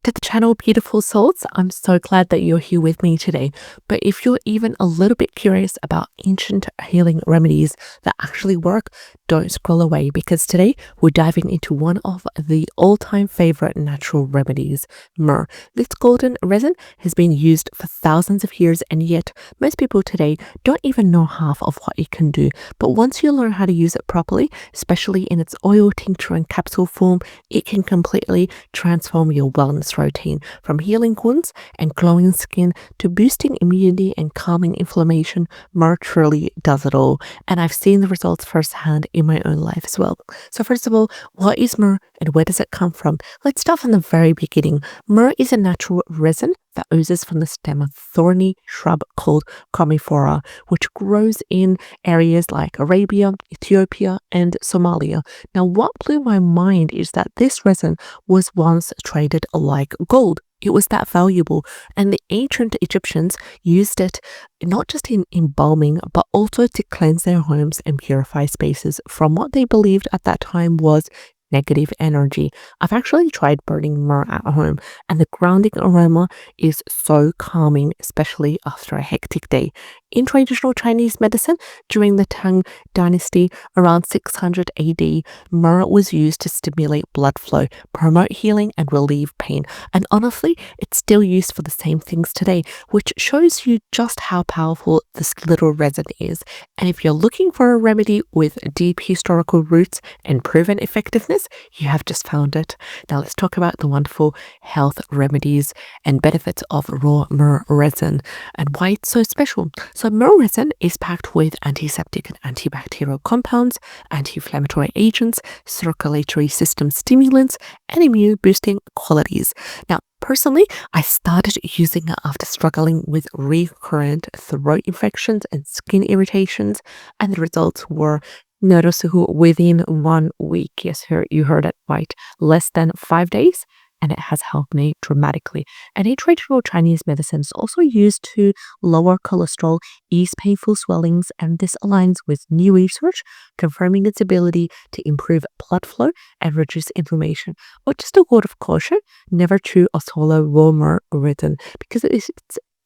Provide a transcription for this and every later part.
to the channel, beautiful souls. I'm so glad that you're here with me today. But if you're even a little bit curious about ancient healing remedies that actually work, don't scroll away because today we're diving into one of the all-time favorite natural remedies, myrrh. This golden resin has been used for thousands of years, and yet most people today don't even know half of what it can do. But once you learn how to use it properly, especially in its oil, tincture, and capsule form, it can completely transform your wellness routine, from healing wounds and glowing skin to boosting immunity and calming inflammation. Myrrh truly does it all, and I've seen the results firsthand in my own life as well. So first of all, what is myrrh and where does it come from? Let's start from the very beginning. Myrrh is a natural resin that oozes from the stem of thorny shrub called Commiphora, which grows in areas like Arabia, Ethiopia, and Somalia. Now, what blew my mind is that this resin was once traded like gold. It was that valuable, and the ancient Egyptians used it not just in embalming, but also to cleanse their homes and purify spaces from what they believed at that time was negative energy. I've actually tried burning myrrh at home, and the grounding aroma is so calming, especially after a hectic day. In traditional Chinese medicine, during the Tang Dynasty around 600 AD, myrrh was used to stimulate blood flow, promote healing, and relieve pain. And honestly, it's still used for the same things today, which shows you just how powerful this little resin is. And if you're looking for a remedy with deep historical roots and proven effectiveness, you have just found it. Now let's talk about the wonderful health remedies and benefits of raw myrrh resin and why it's so special. So myrrh resin is packed with antiseptic and antibacterial compounds, anti-inflammatory agents, circulatory system stimulants, and immune boosting qualities. Now, personally, I started using it after struggling with recurrent throat infections and skin irritations, and the results were noticeable within 1 week. Yes, you heard it right. Less than 5 days, and it has helped me dramatically. And in traditional Chinese medicine, it's also used to lower cholesterol, ease painful swellings, and this aligns with new research confirming its ability to improve blood flow and reduce inflammation. But just a word of caution, never chew or swallow raw myrrh resin because it's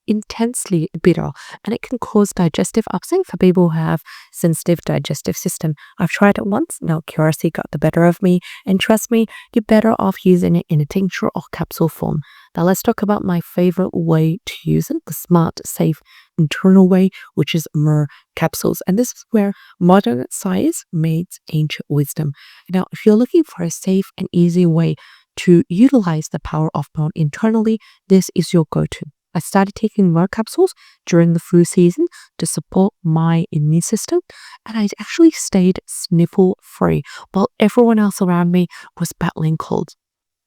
intensely bitter and it can cause digestive upset for people who have sensitive digestive system. I've tried it once. Now curiosity got the better of me, and trust me, you're better off using it in a tincture or capsule form. Now let's talk about my favorite way to use it, the smart, safe, internal way, which is myrrh capsules. And this is where modern science meets ancient wisdom. Now, if you're looking for a safe and easy way to utilize the power of myrrh internally, this is your go-to. I started taking myrrh capsules during the flu season to support my immune system, and I actually stayed sniffle free while everyone else around me was battling colds.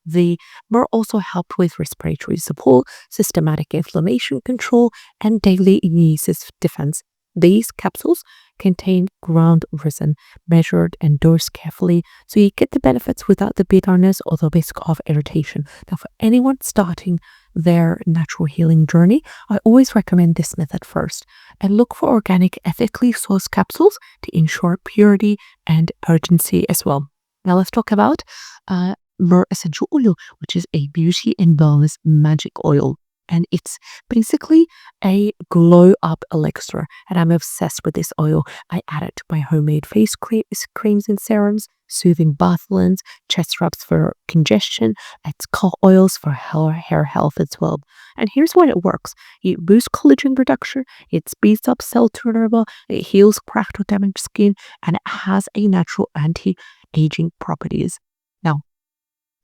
The myrrh also helped with respiratory support, systematic inflammation control, and daily immune defense. These capsules contain ground resin, measured and dosed carefully, so you get the benefits without the bitterness or the risk of irritation. Now, for anyone starting their natural healing journey, I always recommend this method first, and look for organic, ethically sourced capsules to ensure purity and urgency as well. Now, let's talk about myrrh essential oil, which is a beauty and wellness magic oil. And it's basically a glow up elixir, and I'm obsessed with this oil. I add it to my homemade face creams and serums, soothing bath blends, chest rubs for congestion, it's core oils for hair health as well. And here's why it works. It boosts collagen production, it speeds up cell turnover, it heals cracked or damaged skin, and it has a natural anti-aging properties. Now,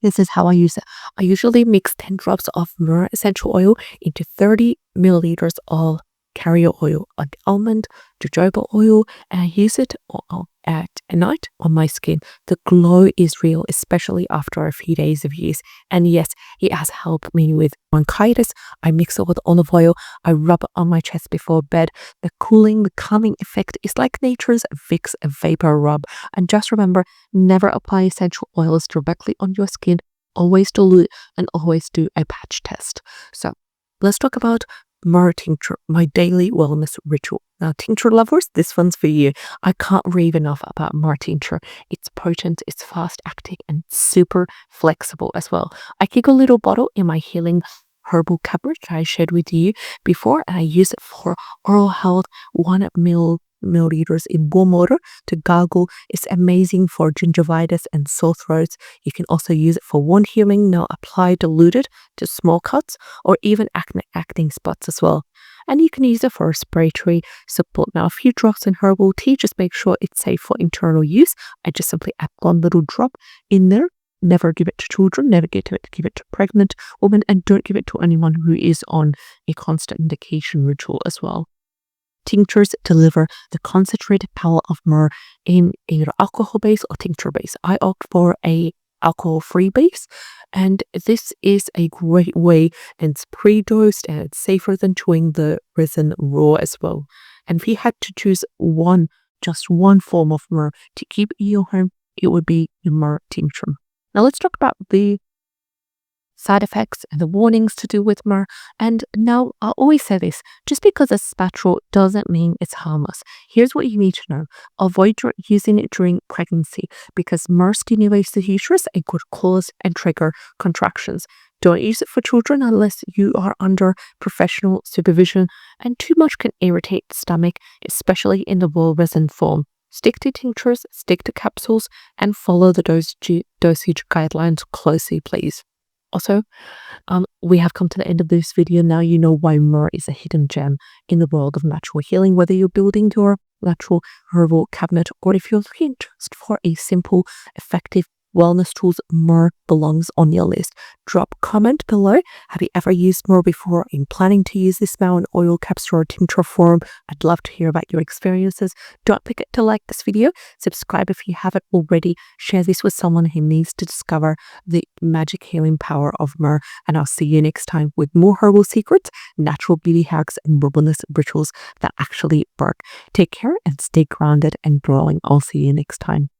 this is how I use it. I usually mix 10 drops of myrrh essential oil into 30 milliliters of carrier oil, like almond, jojoba oil, and I use it at night on my skin. The glow is real, especially after a few days of use. And yes, it has helped me with bronchitis. I mix it with olive oil. I rub it on my chest before bed. The cooling, the calming effect is like nature's Vicks vapor rub. And just remember, never apply essential oils directly on your skin. Always dilute and always do a patch test. So let's talk about myrrh tincture, my daily wellness ritual. Now, tincture lovers, this one's for you. I can't rave enough about Myrrh tincture. It's potent, it's fast acting, and super flexible as well. I keep a little bottle in my healing herbal cupboard I shared with you before, and I use it for oral health, 1 milliliters in warm water to gargle. It's amazing for gingivitis and sore throats. You can also use it for wound healing. Now apply diluted to small cuts or even acne spots as well. And you can use it for respiratory support. Now, a few drops in herbal tea, just make sure it's safe for internal use. I just simply add 1 little drop in there. Never give it to children, never give it to pregnant women, and don't give it to anyone who is on a constant indication ritual as well. Tinctures deliver the concentrated power of myrrh in either alcohol base or tincture base. I opt for a alcohol-free base, and this is a great way, and it's pre-dosed and it's safer than chewing the resin raw as well. And if you had to choose just one form of myrrh to keep in your home, it would be the myrrh tincture. Now let's talk about the side effects and the warnings to do with myrrh. And now I always say this, just because it's spectral doesn't mean it's harmless. Here's what you need to know. Avoid using it during pregnancy because myrrh stimulates the uterus and could cause and trigger contractions. Don't use it for children unless you are under professional supervision, and too much can irritate the stomach, especially in the raw resin form. Stick to tinctures, stick to capsules, and follow the dosage guidelines closely, please. Also, we have come to the end of this video. Now you know why myrrh is a hidden gem in the world of natural healing, whether you're building your natural herbal cabinet or if you're looking just for a simple, effective wellness tools, myrrh belongs on your list. Drop a comment below. Have you ever used myrrh before? In planning to use this now in oil, capsule, or tincture form? I'd love to hear about your experiences. Don't forget to like this video, subscribe if you haven't already, share this with someone who needs to discover the magic healing power of myrrh, and I'll see you next time with more herbal secrets, natural beauty hacks, and wellness rituals that actually work. Take care and stay grounded and growing. I'll see you next time.